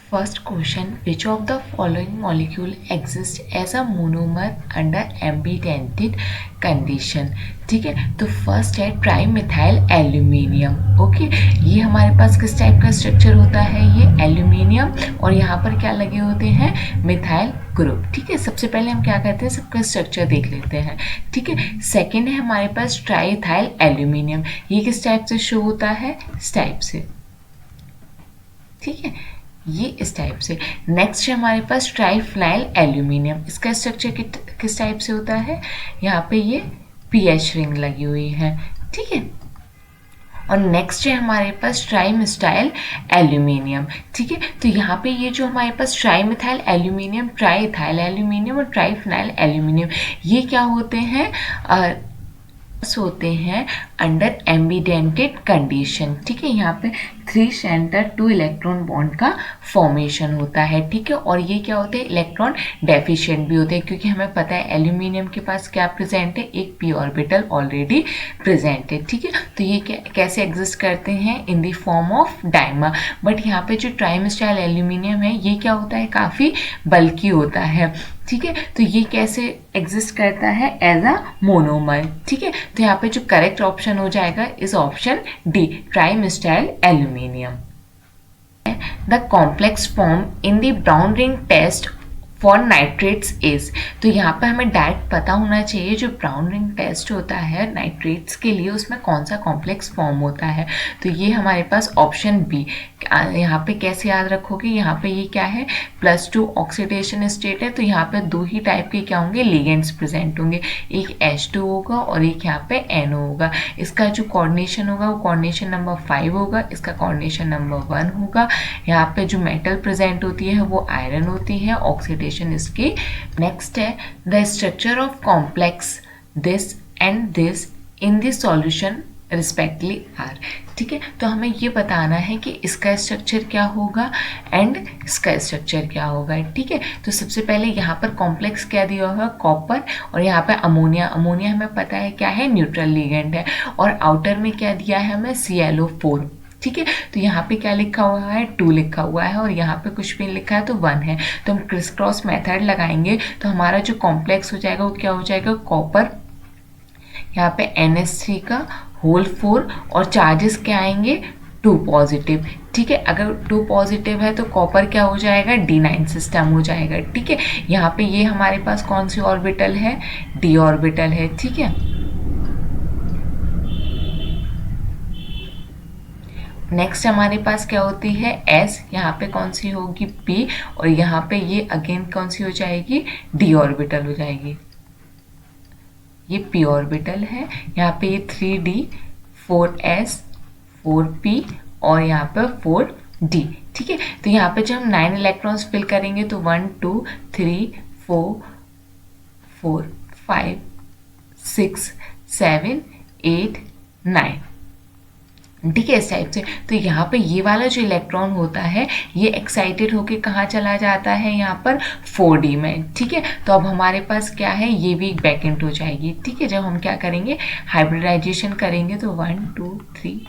First question, which of the following molecule exists as a monomer under ambidextrous condition? ठीक है, तो first है trimethyl aluminium. Okay, ये हमारे पास किस टाइप का स्ट्रक्चर होता है? ये एल्यूमिनियम और यहाँ पर क्या लगे होते हैं? Methyl group. ठीक है, सबसे पहले हम क्या करते हैं, सबका स्ट्रक्चर देख लेते हैं। ठीक है, सेकेंड है हमारे पास ट्राईइथाइल एल्यूमिनियम। ये किस टाइप से शो होता है? इस टाइप से। ठीक है, ये इस टाइप से। नेक्स्ट है हमारे पास ट्राईफिनाइल एल्यूमिनियम। इसका स्ट्रक्चर किस टाइप से होता है? यहाँ पे ये पीएच रिंग लगी हुई है। ठीक है, और नेक्स्ट है हमारे पास ट्राईमिथाइल एल्यूमिनियम। ठीक है, तो यहाँ पे ये जो हमारे पास ट्राईमिथाइल एल्यूमिनियम, ट्राईइथाइल एल्यूमिनियम और ट्राईफिनाइल एल्यूमिनियम, ये क्या होते हैं? होते हैं अंडर एम्बिडेंटेड कंडीशन। ठीक है, यहाँ पे 3 सेंटर 2 इलेक्ट्रॉन बॉन्ड का फॉर्मेशन होता है। ठीक है, और ये क्या होते हैं? इलेक्ट्रॉन डेफिशिएंट भी होते हैं, क्योंकि हमें पता है एल्यूमिनियम के पास क्या प्रेजेंट है? एक पी ऑर्बिटल ऑलरेडी प्रेजेंट है। ठीक है, तो ये कैसे एग्जिस्ट करते हैं? In the form of dimer. But यहाँ पे जो ट्राईमिथाइल एल्यूमिनियम है, ये क्या होता है? काफ़ी बल्की होता है। ठीक है, तो ये कैसे एग्जिस्ट करता है? As a monomer. ठीक है, तो यहाँ पे जो करेक्ट ऑप्शन हो जाएगा is option D, trimethyl aluminium. The complex form in the brown ring test for nitrates is. तो यहाँ पे हमें डायरेक्ट पता होना चाहिए जो ब्राउन रिंग टेस्ट होता है नाइट्रेट्स के लिए, उसमें कौन सा कॉम्प्लेक्स फॉर्म होता है। तो ये हमारे पास ऑप्शन बी। यहाँ पे कैसे याद रखोगे? यहाँ पे ये क्या है? +2 ऑक्सीडेशन स्टेट है, तो यहाँ पे 2 ही टाइप के क्या होंगे? लिगेंड्स प्रेजेंट होंगे। एक H2 होगा और एक यहाँ पे NO होगा। इसका जो कोऑर्डिनेशन होगा वो कोऑर्डिनेशन नंबर 5 होगा, इसका कोऑर्डिनेशन नंबर 1 होगा। यहाँ पे जो मेटल प्रेजेंट होती है वो आयरन होती है, ऑक्सीडेशन इसकी। नेक्स्ट है the structure of complex this and this in the solution respectively are. ठीक है, तो हमें ये बताना है कि इसका स्ट्रक्चर क्या होगा एंड इसका स्ट्रक्चर क्या होगा। ठीक है, तो सबसे पहले यहाँ पर कॉम्प्लेक्स क्या दिया हुआ है? कॉपर, और यहाँ पर अमोनिया। अमोनिया हमें पता है क्या है? न्यूट्रल लिगेंड है। और आउटर में क्या दिया है हमें? ClO4। ठीक है, तो यहाँ पे क्या लिखा हुआ है? 2 लिखा हुआ है, और यहाँ पे कुछ भी लिखा है तो 1 है। तो हम क्रिस क्रॉस मेथड लगाएंगे तो हमारा जो कॉम्प्लेक्स हो जाएगा वो क्या हो जाएगा? कॉपर, यहाँ पे NH3 का होल 4, और चार्जेस क्या आएंगे? 2 पॉजिटिव। ठीक है, अगर 2 पॉजिटिव है तो कॉपर क्या हो जाएगा? D9 सिस्टम हो जाएगा। ठीक है, यहाँ पे ये हमारे पास कौन सी ऑर्बिटल है? D ऑर्बिटल है। ठीक है, नेक्स्ट हमारे पास क्या होती है? S, यहाँ पे कौन सी होगी? P, और यहाँ पे ये अगेन कौन सी हो जाएगी? D ऑर्बिटल हो जाएगी। ये p ऑर्बिटल है, यहाँ पे ये 3d, 4s, 4p और यहाँ पर 4d। ठीक है, तो यहाँ पे जब हम 9 इलेक्ट्रॉन्स फिल करेंगे तो 1 2 3 4 4 5 6 7 8 9। ठीक है, इस टाइप से। तो यहाँ पे ये वाला जो इलेक्ट्रॉन होता है ये एक्साइटेड होके कहाँ चला जाता है? यहाँ पर 4d में। ठीक है, तो अब हमारे पास क्या है? ये भी एक वैकेंट हो जाएगी। ठीक है, जब हम क्या करेंगे? हाइब्रिडाइजेशन करेंगे तो 1 2 3,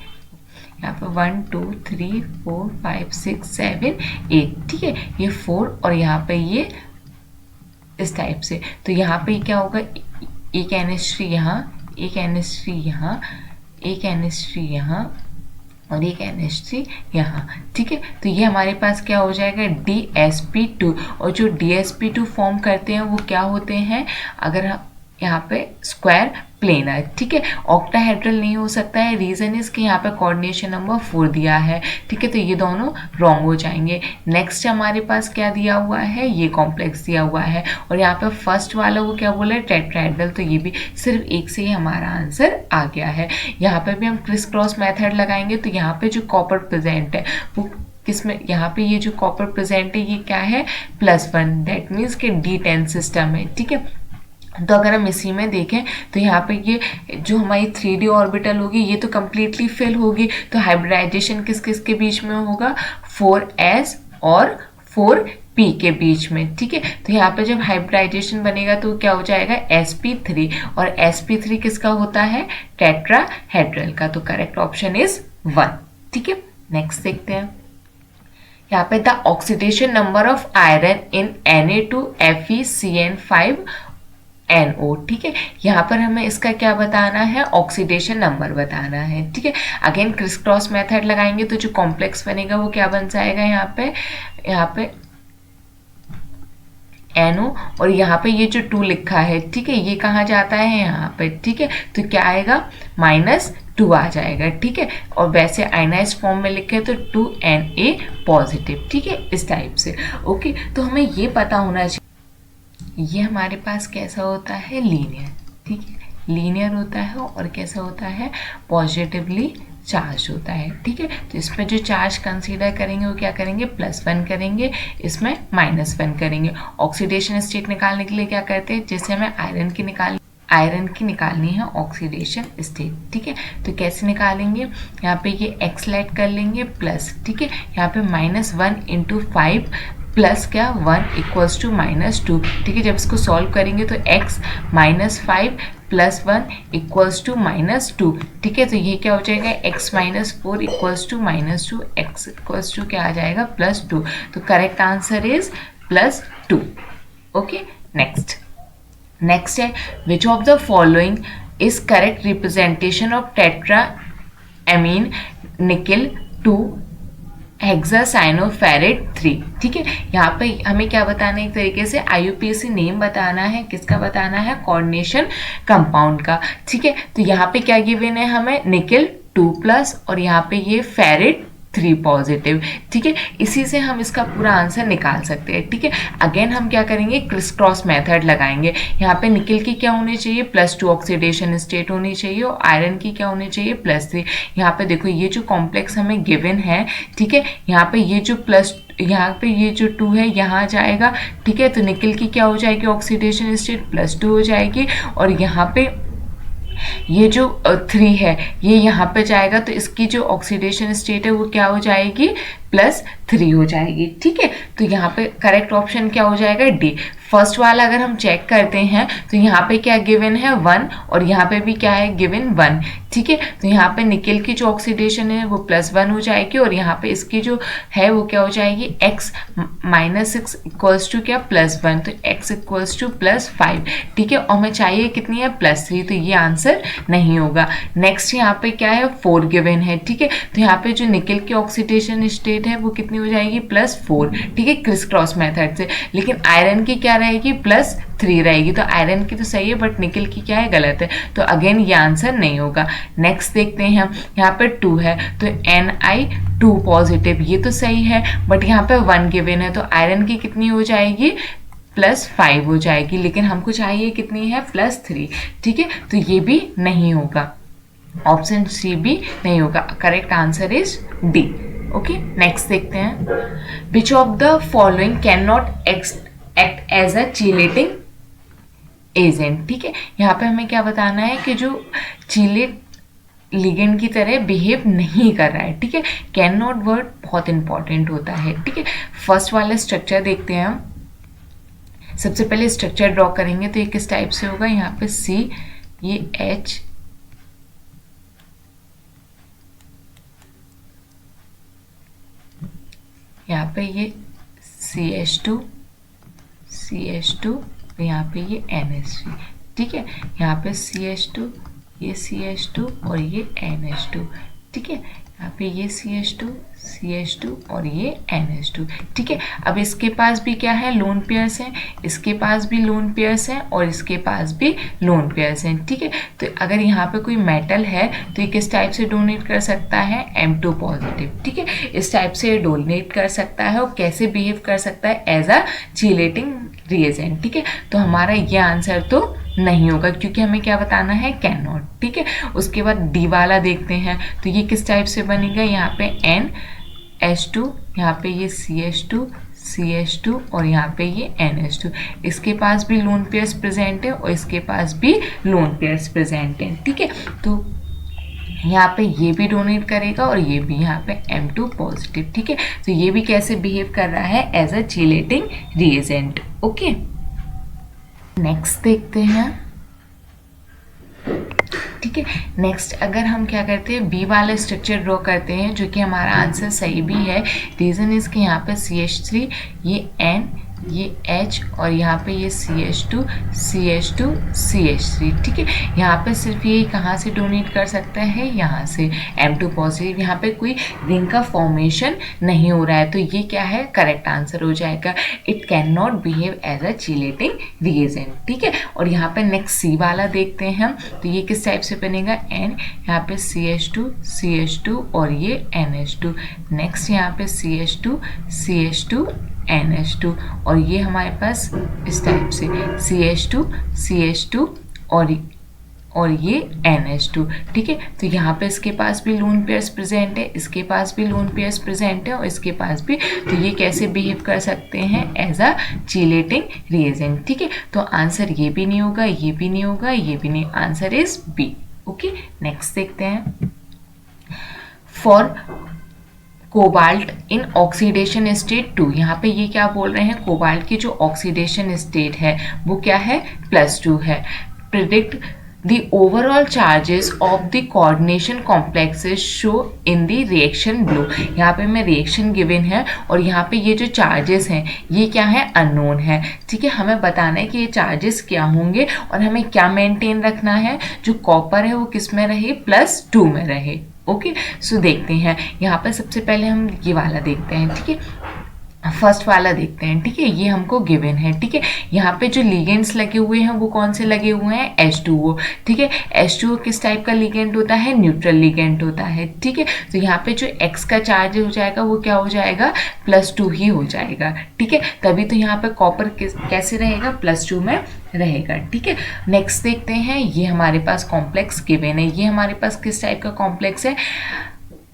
यहाँ पर 1 2 3 4 5 6 7 8। ठीक है, ये 4 और यहाँ पे ये इस टाइप से। तो यहाँ पे क्या होगा? एक NH3 यहाँ, एक NH3 यहाँ, एक NH3 यहाँ और एक NH3 यहाँ। ठीक है, तो ये हमारे पास क्या हो जाएगा? DsP2। और जो DsP2 फॉर्म करते हैं वो क्या होते हैं? अगर यहाँ पे स्क्वायर प्लेनर। ठीक है, ऑक्टाहेड्रल नहीं हो सकता है। रीजन इज कि यहाँ पे कोऑर्डिनेशन नंबर 4 दिया है। ठीक है, तो ये दोनों रॉन्ग हो जाएंगे। नेक्स्ट हमारे पास क्या दिया हुआ है? ये कॉम्प्लेक्स दिया हुआ है, और यहाँ पे फर्स्ट वाला वो क्या बोला है? टेट्राहेड्रल। तो ये भी सिर्फ एक से ही हमारा आंसर आ गया है। यहाँ पे भी हम क्रिस क्रॉस मेथड लगाएंगे तो यहाँ पे जो कॉपर प्रेजेंट है वो किसमें? यहाँ पे ये जो कॉपर प्रेजेंट है ये क्या है? +1। दैट मीन्स कि D10 सिस्टम है। ठीक है, तो अगर हम इसी में देखें तो यहाँ पे ये जो हमारी 3d ऑर्बिटल होगी ये तो कम्प्लीटली फिल होगी। तो हाइब्रिडाइजेशन किस किस के बीच में होगा? 4s और 4p के बीच में। ठीक है, तो यहाँ पे जब हाइब्रिडाइजेशन बनेगा तो क्या हो जाएगा? sp3, और sp3 किसका होता है? टेट्राहेड्रल का। तो करेक्ट ऑप्शन इज 1। ठीक है, नेक्स्ट देखते हैं। यहाँ पे the oxidation number of iron in Na2FeCN5NO, ठीक है। यहाँ पर हमें इसका क्या बताना है, ऑक्सीडेशन नंबर बताना है, ठीक है। अगेन क्रिस क्रॉस मेथड लगाएंगे तो जो कॉम्प्लेक्स बनेगा वो क्या बन जाएगा, यहाँ पे NO, और यहाँ पे ये जो 2 लिखा है, ठीक है, ये कहाँ जाता है, यहाँ पे, ठीक है। तो क्या आएगा, -2 आ जाएगा, ठीक है। और वैसे आयनाइज फॉर्म में लिखे तो 2Na पॉजिटिव, ठीक है, इस टाइप से। ओके, तो हमें ये पता होना चाहिए ये हमारे पास कैसा होता है, लीनियर, ठीक है, लीनियर होता है और कैसा होता है, पॉजिटिवली चार्ज होता है, ठीक है। तो इसमें जो चार्ज कंसीडर करेंगे वो क्या करेंगे, +1 करेंगे, इसमें -1 करेंगे। ऑक्सीडेशन स्टेट निकालने के लिए क्या करते हैं, जैसे हमें आयरन की निकालनी है ऑक्सीडेशन स्टेट, ठीक है। तो कैसे निकालेंगे, यहाँ पे ये x लेट कर लेंगे प्लस, ठीक है, यहाँ पे -1 × 5 प्लस क्या 1 = -2, ठीक है। जब इसको सॉल्व करेंगे तो x -5 + 1 = -2, ठीक है। तो ये क्या हो जाएगा, x - 4 = -2, x = क्या आ जाएगा, +2। तो correct answer is +2। Okay, next है which of the following is correct representation of tetraammine nickel 2 hexacyanoferrate 3, ठीक है। यहाँ पे हमें क्या बताना है, एक तरीके से IUPAC नेम बताना है, किसका बताना है, कोऑर्डिनेशन कंपाउंड का, ठीक है। तो यहाँ पे क्या गिवन है हमें, निकेल 2+ और यहाँ पे ये फेरेट 3 पॉजिटिव, ठीक है। इसी से हम इसका पूरा आंसर निकाल सकते हैं, ठीक है। अगेन हम क्या करेंगे, क्रिस क्रॉस मेथड लगाएंगे। यहाँ पे निकेल की क्या होनी चाहिए, +2 ऑक्सीडेशन स्टेट होनी चाहिए, और आयरन की क्या होनी चाहिए, +3। यहाँ पे देखो ये जो कॉम्प्लेक्स हमें गिवन है, ठीक है, यहाँ पे ये जो 2 है यहाँ जाएगा, ठीक है। तो निकेल की क्या हो जाएगी, ऑक्सीडेशन स्टेट +2 हो जाएगी, और यहाँ पे ये जो 3 है ये यहाँ पे जाएगा, तो इसकी जो ऑक्सीडेशन स्टेट है वो क्या हो जाएगी, +3 हो जाएगी, ठीक है। तो यहाँ पे करेक्ट ऑप्शन क्या हो जाएगा, D। फर्स्ट वाला अगर हम चेक करते हैं तो यहाँ पे क्या गिवन है, 1, और यहाँ पे भी क्या है, गिवन 1, ठीक है। तो यहाँ पे निकेल की जो ऑक्सीडेशन है वो +1 हो जाएगी, और यहाँ पे इसकी जो है वो क्या हो जाएगी, x - 6 = क्या, +1, तो x = +5, ठीक है। और हमें चाहिए कितनी है, +3, तो ये आंसर नहीं होगा। नेक्स्ट यहाँ पे क्या है, 4 गिवन है, ठीक है। तो यहाँ पे जो निकेल की ऑक्सीडेशन स्टेट है वो कितनी हो जाएगी, +4, ठीक है, क्रिस क्रॉस मेथड से। लेकिन आयरन की क्या रहेगी, +3 रहेगी। तो आयरन की तो सही है बट निकेल की क्या है, गलत है। तो अगेन ये आंसर नहीं होगा। नेक्स्ट देखते हैं हम, यहाँ पे 2 है तो Ni2 पॉजिटिव, ये तो सही है, बट यहाँ पे 1 गिवन है, तो आयरन की कितनी हो जाएगी, +5 हो जाएगी, लेकिन हमको चाहिए कितनी है, +3, ठीक है। तो ये भी नहीं होगा, ऑप्शन C भी नहीं होगा। Correct answer is D। Okay, next देखते हैं, which of the following can not act as a chelating agent, ठीक है। यहाँ पे हमें क्या बताना है कि जो चीलेट लिगेंड की तरह बिहेव नहीं कर रहा है, ठीक है। कैन नॉट वर्ड बहुत इंपॉर्टेंट होता है, ठीक है। फर्स्ट वाला स्ट्रक्चर देखते हैं हम। सबसे पहले स्ट्रक्चर ड्रॉ करेंगे तो ये किस टाइप से होगा, यहाँ पे C, ये H, यहाँ पे ये CH2, यहाँ पे ये NH3, ठीक है। यहाँ पे CH2, ये CH2 और ये NH2, ठीक है। यहाँ पे ये CH2 और ये NH2, ठीक है। अब इसके पास भी क्या है, लोन पेयर्स हैं, इसके पास भी लोन पेयर्स हैं, और इसके पास भी लोन पेयर्स हैं, ठीक है। तो अगर यहाँ पे कोई मेटल है तो ये किस टाइप से डोनेट कर सकता है, M2 पॉजिटिव, ठीक है। इस टाइप से डोनेट कर सकता है, और कैसे बिहेव कर सकता है, एज अ चीलेटिंग रिएजेंट, ठीक है। तो हमारा ये आंसर तो नहीं होगा, क्योंकि हमें क्या बताना है, कैन नॉट, ठीक है। उसके बाद डी वाला देखते हैं, तो ये किस टाइप से बनेगा, यहाँ पे NH2, यहाँ पे ये CH2 और यहाँ पे ये NH2। इसके पास भी लोन पेयर्स प्रेजेंट है और इसके पास भी लोन पेयर्स प्रेजेंट है, ठीक है। तो यहाँ पे ये भी डोनेट करेगा और ये भी, यहाँ पे M2 पॉजिटिव, ठीक है। तो ये भी कैसे बिहेव कर रहा है, as a chelating reagent. Okay, next देखते हैं, ठीक है। नेक्स्ट अगर हम क्या करते हैं, बी वाला स्ट्रक्चर ड्रॉ करते हैं, जो कि हमारा आंसर सही भी है। रीज़न इसके यहाँ पे CH3, ये N, ये H और यहाँ पे ये CH2 CH2 CH3, ठीक है। यहाँ पे सिर्फ ये कहाँ से डोनेट कर सकता है, यहाँ से M2 पॉजिटिव। यहाँ पे कोई रिंग का फॉर्मेशन नहीं हो रहा है, तो ये क्या है, करेक्ट आंसर हो जाएगा। It can not behave as a chelating reagent, ठीक है। और यहाँ पे नेक्स्ट सी वाला देखते हैं हम, तो ये किस टाइप से बनेगा, N, यहाँ पे CH2 CH2 और ये NH2। नेक्स्ट यहाँ पे CH2 CH2 NH2 और ये हमारे पास इस टाइप से CH2 CH2 और ये NH2, ठीक है। तो यहाँ पे इसके पास भी लोन पेयर्स प्रेजेंट है, इसके पास भी लोन पेयर्स प्रेजेंट है और इसके पास भी, तो ये कैसे बिहेव कर सकते हैं, एज अ चिलेटिंग रिएजेंट, ठीक है। तो आंसर ये भी नहीं होगा, ये भी नहीं होगा, ये भी नहीं, answer is B. Okay, next देखते हैं। For cobalt in oxidation state 2, यहाँ पे ये क्या बोल रहे हैं, कोबाल्ट की जो ऑक्सीडेशन स्टेट है वो क्या है, +2 है। Predict the overall charges of the coordination complexes show in the reaction below. यहाँ पे मैं रिएक्शन गिवन है और यहाँ पे ये जो चार्जेस हैं ये क्या है, अननोन है, ठीक है। हमें बताना है कि ये चार्जेस क्या होंगे और हमें क्या मेंटेन रखना है, जो कॉपर है वो किस में रहे, +2 में रहे। ओके, सो देखते हैं। यहाँ पर सबसे पहले हम ये वाला देखते हैं, ठीक है, फर्स्ट वाला देखते हैं, ठीक है। ये हमको गिवन है, ठीक है। यहाँ पे जो लिगेंड्स लगे हुए हैं वो कौन से लगे हुए हैं, H2O, ठीक है। H2O किस टाइप का लिगेंड होता है, न्यूट्रल लिगेंड होता है, ठीक है। तो यहाँ पे जो X का चार्ज हो जाएगा वो क्या हो जाएगा, +2 ही हो जाएगा, ठीक है। तभी तो यहाँ पे कॉपर कैसे रहेगा, +2 में रहेगा, ठीक है। नेक्स्ट देखते हैं, ये हमारे पास कॉम्प्लेक्स गिवन है, ये हमारे पास किस टाइप का कॉम्प्लेक्स है,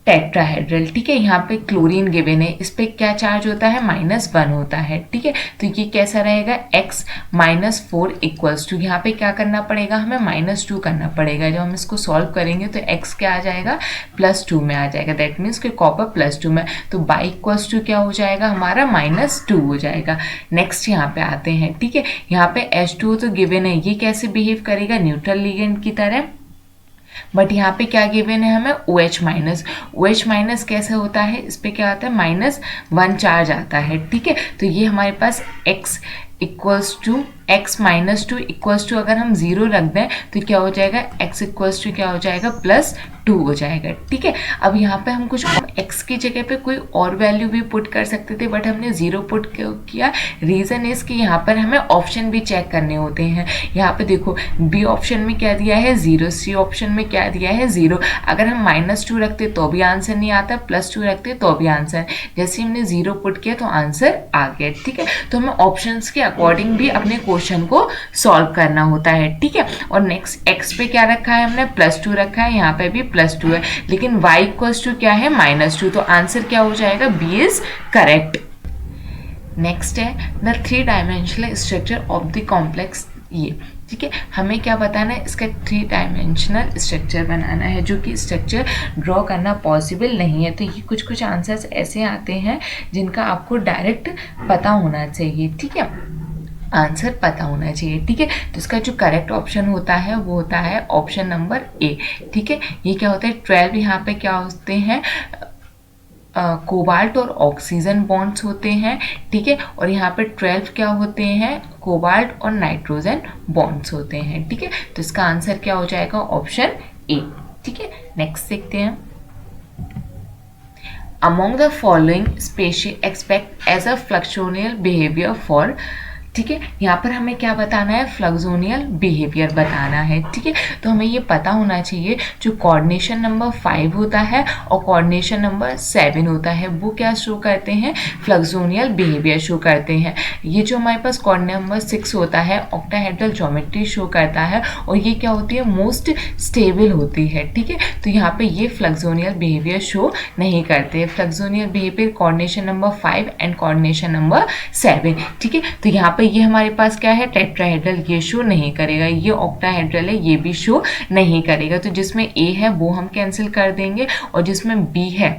टेट्राहेड्रल, ठीक है। यहाँ पे क्लोरीन गिवन है, इस पे क्या चार्ज होता है, -1 होता है, ठीक है। तो ये कैसा रहेगा, X -4 इक्वल्स टू, यहाँ पे क्या करना पड़ेगा, हमें -2 करना पड़ेगा। जब हम इसको सॉल्व करेंगे तो X क्या आ जाएगा, +2 में आ जाएगा, दैट मीन्स कि कॉपर +2 में, तो बाई इक्वल्स टू क्या हो जाएगा, हमारा -2 हो जाएगा। नेक्स्ट यहाँ पे आते हैं, ठीक है। यहाँ पे H2O तो गिवन है, ये कैसे बिहेव करेगा, न्यूट्रल लिगेंड की तरह, बट यहाँ पे क्या गिवन है हमें, OH- कैसे होता है, इस पे क्या आता है, -1 चार्ज आता है, ठीक है। तो ये हमारे पास X -2 इक्वल्स टू अगर हम 0 रख दें तो क्या हो जाएगा, X इक्वल्स टू क्या हो जाएगा, +2 हो जाएगा, ठीक है। अब यहाँ पे हम कुछ X की जगह पे कोई और वैल्यू भी पुट कर सकते थे, बट हमने 0 पुट किया। रीज़न इज कि यहाँ पर हमें ऑप्शन भी चेक करने होते हैं। यहाँ पे देखो, बी ऑप्शन में क्या दिया है, 0, सी ऑप्शन में क्या दिया है, 0। अगर हम -2 रखते तो भी आंसर नहीं आता, +2 रखते तो भी आंसर, जैसे हमने 0 पुट किया तो आंसर आ गया, ठीक है। तो हमें ऑप्शंस के अकॉर्डिंग भी अपने क्वेश्चन को सॉल्व करना होता है, ठीक है। और नेक्स्ट X पे क्या रखा है हमने, +2 रखा है, यहाँ पे भी +2 है, लेकिन Y इक्वल्स टू क्या है, -2, तो आंसर क्या हो जाएगा, बी इज करेक्ट। नेक्स्ट है the 3 dimensional structure of the complex, ये ठीक है। हमें क्या बताना है, इसका 3 डायमेंशनल स्ट्रक्चर बनाना है, जो कि स्ट्रक्चर ड्रॉ करना पॉसिबल नहीं है। तो ये कुछ आंसर्स ऐसे आते हैं जिनका आपको डायरेक्ट पता होना चाहिए, ठीक है, आंसर पता होना चाहिए, ठीक है। तो इसका जो करेक्ट ऑप्शन होता है वो होता है ऑप्शन नंबर ए, ठीक है। ये क्या होता है, 12 यहाँ पे क्या होते हैं, कोबाल्ट और ऑक्सीजन बॉन्ड्स होते हैं, ठीक है। और यहाँ पे 12 क्या होते हैं, कोबाल्ट और नाइट्रोजन बॉन्ड्स होते हैं, ठीक है। तो इसका आंसर क्या हो जाएगा, ऑप्शन ए, ठीक है। नेक्स्ट देखते हैं। Among the following species expect as a fluxional behaviour for, ठीक है। यहाँ पर हमें क्या बताना है, फ्लक्सोनियल बिहेवियर बताना है, ठीक है। तो हमें ये पता होना चाहिए जो कोऑर्डिनेशन नंबर 5 होता है और कोऑर्डिनेशन नंबर 7 होता है, वो क्या शो करते हैं, फ्लक्सोनियल बिहेवियर शो करते हैं। ये जो हमारे पास कोऑर्डिनेट नंबर 6 होता है, ऑक्टाहेड्रल ज्योमेट्री शो करता है और ये क्या होती है, मोस्ट स्टेबल होती है, ठीक है। तो यहाँ पे ये फ्लक्सोनियल बिहेवियर शो नहीं करते। Fluxional behaviour coordination number 5 and coordination number 7, ठीक है। तो यहाँ पे ये हमारे पास क्या है, टेट्राहेड्रल, ये शो नहीं करेगा। ये ऑक्टाहेड्रल है, ये भी शो नहीं करेगा। तो जिसमें ए है वो हम कैंसिल कर देंगे और जिसमें बी है,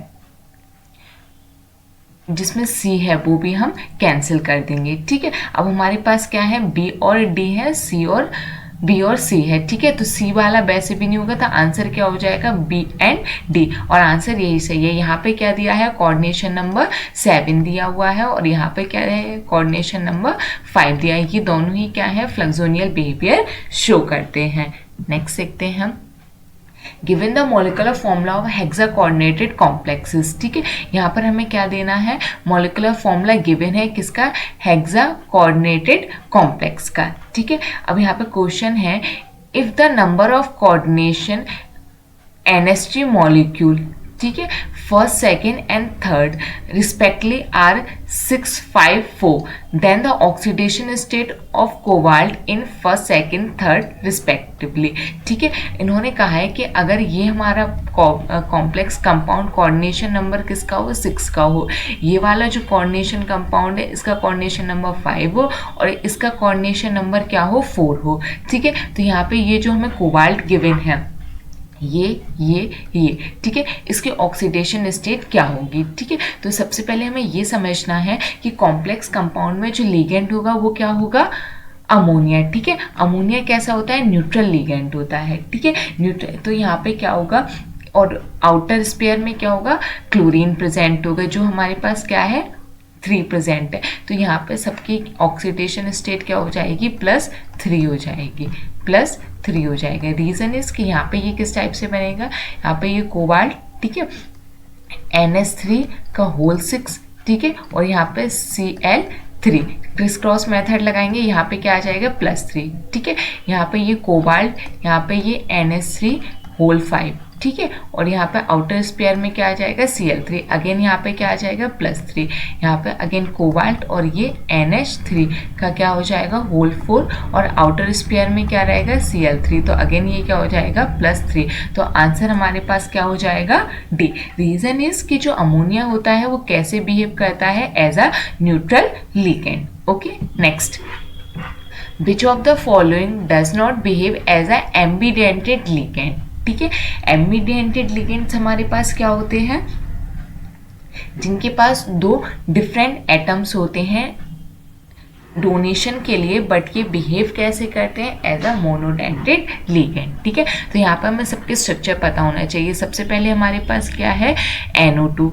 जिसमें सी है वो भी हम कैंसिल कर देंगे, ठीक है। अब हमारे पास क्या है, बी और डी है, सी और बी और सी है, ठीक है। तो सी वाला वैसे भी नहीं होगा, तो आंसर क्या हो जाएगा, बी एंड डी, और आंसर यही सही है। यहाँ पे क्या दिया है, कोऑर्डिनेशन नंबर 7 दिया हुआ है, और यहाँ पे क्या है, कोऑर्डिनेशन नंबर 5 दिया है। ये दोनों ही क्या है, फ्लक्सोनियल बिहेवियर शो करते हैं। नेक्स्ट देखते हैं हम, given the molecular formula of hexa coordinated complexes, ठीक है। यहाँ पर हमें क्या देना है, मोलिकुलर फॉर्मूला गिवन है किसका, हेक्सा कोऑर्डिनेटेड कॉम्प्लेक्स का, ठीक है। अब यहाँ पे क्वेश्चन है, if the number of coordination NH3 molecule, ठीक है, first second and third respectively are 6, 5, 4, then the oxidation state of cobalt in first second third respectively, ठीक है। इन्होंने कहा है कि अगर ये हमारा कॉम्प्लेक्स कंपाउंड कोऑर्डिनेशन नंबर किसका हो, 6 का हो, ये वाला जो कोऑर्डिनेशन कंपाउंड है इसका कोऑर्डिनेशन नंबर 5 हो, और इसका कोऑर्डिनेशन नंबर क्या हो, 4 हो, ठीक है। तो यहाँ पे ये जो हमें कोबाल्ट गिवन है, ये ठीक है, इसकी ऑक्सीडेशन स्टेट क्या होगी, ठीक है। तो सबसे पहले हमें ये समझना है कि कॉम्प्लेक्स कंपाउंड में जो लिगेंड होगा वो क्या होगा, अमोनिया, ठीक है। अमोनिया कैसा होता है, न्यूट्रल लिगेंड होता है, ठीक है। न्यूट्रल, तो यहाँ पे क्या होगा, और आउटर स्पेयर में क्या होगा, क्लोरीन प्रेजेंट होगा, जो हमारे पास क्या है, 3 प्रेजेंट है। तो यहाँ पे सबकी ऑक्सीडेशन स्टेट क्या हो जाएगी, +3 हो जाएगी, +3 हो जाएगा। रीज़न इज कि यहाँ पे ये किस टाइप से बनेगा, यहाँ पे ये कोबाल्ट, ठीक है, NH3 का होल 6, ठीक है, और यहाँ पे Cl3, क्रिस क्रॉस मेथड लगाएंगे, यहाँ पे क्या आ जाएगा, +3, ठीक है। यहाँ पे ये कोबाल्ट, यहाँ पे ये NH3 होल 5, ठीक है, और यहाँ पे आउटर स्पेयर में क्या आ जाएगा, Cl3, अगेन यहाँ पे क्या आ जाएगा, +3, यहाँ पे अगेन कोबाल्ट, और ये NH3 का क्या हो जाएगा, होल 4, और आउटर स्पेयर में क्या रहेगा, Cl3, तो अगेन ये क्या हो जाएगा, +3। तो आंसर हमारे पास क्या हो जाएगा, डी। रीजन इज कि जो अमोनिया होता है वो कैसे बिहेव करता है, as a neutral ligand. Okay, next, which of the following does not behave as a ambidentate ligand, ठीक है। एम्बिडेंटेड लिगेंड्स हमारे पास क्या होते हैं, जिनके पास 2 डिफरेंट एटम्स होते हैं डोनेशन के लिए, बट ये बिहेव कैसे करते हैं, एज अ मोनोडेंटेड लिगेंड, ठीक है। तो यहाँ पर हमें सबके स्ट्रक्चर पता होना चाहिए। सबसे पहले हमारे पास क्या है, NO2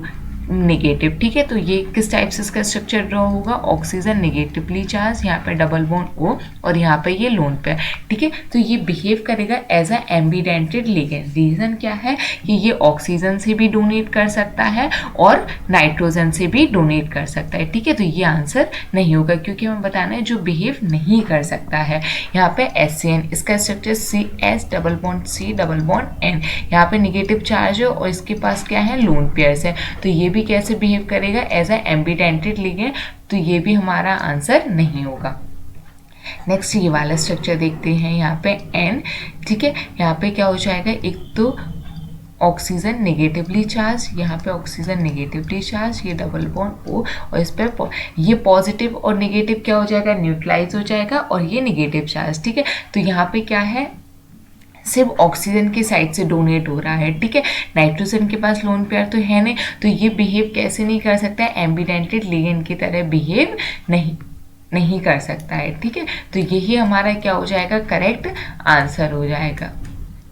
नेगेटिव, ठीक है। तो ये किस टाइप से इसका स्ट्रक्चर ड्रॉ होगा, ऑक्सीजन नेगेटिवली चार्ज, यहाँ पे डबल बॉन्ड O, और यहाँ पे ये लोन पेयर, ठीक है। तो ये बिहेव करेगा as a ambidentate ligand. Reason क्या है कि ये ऑक्सीजन से भी डोनेट कर सकता है और नाइट्रोजन से भी डोनेट कर सकता है, ठीक है। तो ये आंसर नहीं होगा, क्योंकि हमें बताना है जो बिहेव नहीं कर सकता है। यहाँ पे HCN, इसका structure CS double bond C double bond N, यहाँ पे निगेटिव चार्ज है और इसके पास क्या है, लोन पेयर्स है। तो ये भी कैसे बिहेव करेगा, एज अ एम्बिडेंटेड लिगेंड, तो ये भी हमारा आंसर नहीं होगा। नेक्स्ट ये वाला स्ट्रक्चर देखते हैं, यहाँ पे N, ठीक है। यहाँ पे क्या हो जाएगा, एक तो ऑक्सीजन नेगेटिवली चार्ज, यहाँ पे ऑक्सीजन नेगेटिवली चार्ज, ये डबल बॉन्ड O, और इस पर ये पॉजिटिव और नेगेटिव क्या हो जाएगा, न्यूट्रलाइज हो जाएगा, और ये नेगेटिव चार्ज, ठीक है। तो यहाँ पे क्या है, सिर्फ ऑक्सीजन की साइड से डोनेट हो रहा है, ठीक है। नाइट्रोजन के पास लोन पेयर तो है नहीं, तो ये बिहेव कैसे नहीं कर सकता है, एम्बिडेंटेड लिगेंड की तरह बिहेव नहीं कर सकता है, ठीक है। तो यही हमारा क्या हो जाएगा, करेक्ट आंसर हो जाएगा,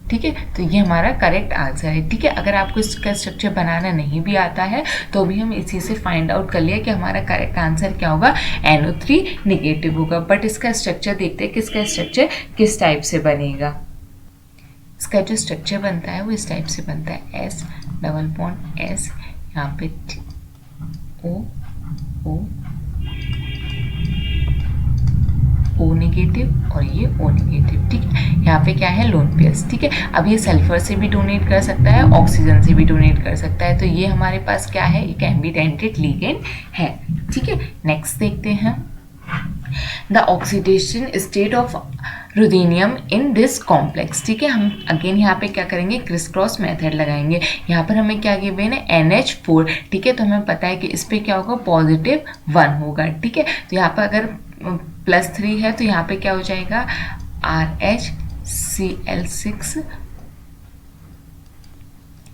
ठीक है। तो ये हमारा करेक्ट आंसर है, ठीक है। अगर आपको इसका स्ट्रक्चर बनाना नहीं भी आता है तो भी हम इसी से फाइंड आउट कर लिया कि हमारा करेक्ट आंसर क्या होगा, NO3 निगेटिव होगा। बट इसका स्ट्रक्चर देखते हैं कि इसका स्ट्रक्चर किस टाइप से बनेगा। इसका जो स्ट्रक्चर बनता है वो इस टाइप से बनता है, S डबल बॉन्ड S, यहाँ पे O नेगेटिव और ये O नेगेटिव, ठीक है। यहाँ पे क्या है, लोन पेयर्स, ठीक है। अब ये सल्फर से भी डोनेट कर सकता है, ऑक्सीजन से भी डोनेट कर सकता है, तो ये हमारे पास क्या है, एक एम्बिडेंटेड लिगेंड है, ठीक है। नेक्स्ट देखते हैं, the oxidation state of ruthenium in this complex, ठीक है। हम अगेन यहाँ पे क्या करेंगे, क्रिस क्रॉस मेथड लगाएंगे। यहाँ पर हमें क्या गिवन है, NH4, ठीक है। तो हमें पता है कि इस पे क्या होगा, +1 होगा, ठीक है। तो यहाँ पर अगर +3 है तो यहाँ पे क्या हो जाएगा, RHCl6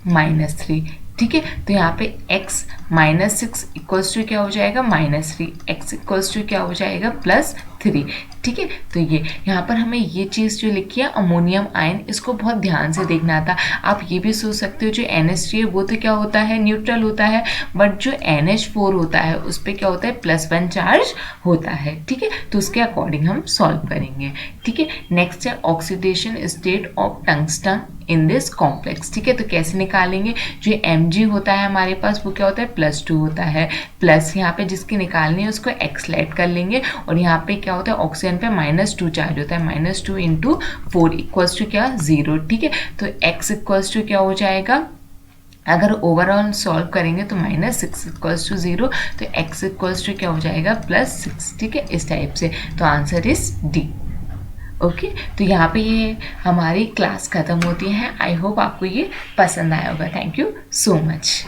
-3, ठीक है। तो यहाँ पे x -6 इक्वल्स टू क्या हो जाएगा, -3, x इक्वल्स टू क्या हो जाएगा, +3, ठीक है। तो ये यहाँ पर हमें ये चीज़ जो लिखी है अमोनियम आयन, इसको बहुत ध्यान से देखना था। आप ये भी सोच सकते हो जो NH3 है वो तो क्या होता है, न्यूट्रल होता है, बट जो NH4 होता है उस पर क्या होता है, +1 चार्ज होता है। ठीक है, तो उसके अकॉर्डिंग हम सॉल्व करेंगे। ठीक है, नेक्स्ट है oxidation state of tungsten in this complex. ठीक है, तो कैसे निकालेंगे, जो Mg होता है हमारे पास वो क्या होता है, +2 होता है, प्लस यहाँ पे जिसकी निकालनी है उसको एक्सलेट कर लेंगे, और यहाँ पे क्या होता है ऑक्सीजन पे -2 चार्ज होता है, -2 × 4 इक्वल्स टू क्या, 0। ठीक है, तो x इक्वल्स टू क्या हो जाएगा, अगर ओवरऑल सॉल्व करेंगे तो -6 इक्वल्स टू 0, तो x इक्वल्स टू क्या हो जाएगा, +6। ठीक है, इस टाइप से। तो आंसर इज डी। ओके, तो यहाँ पे ये हमारी क्लास ख़त्म होती है। आई होप आपको ये पसंद आया होगा। Thank you so much.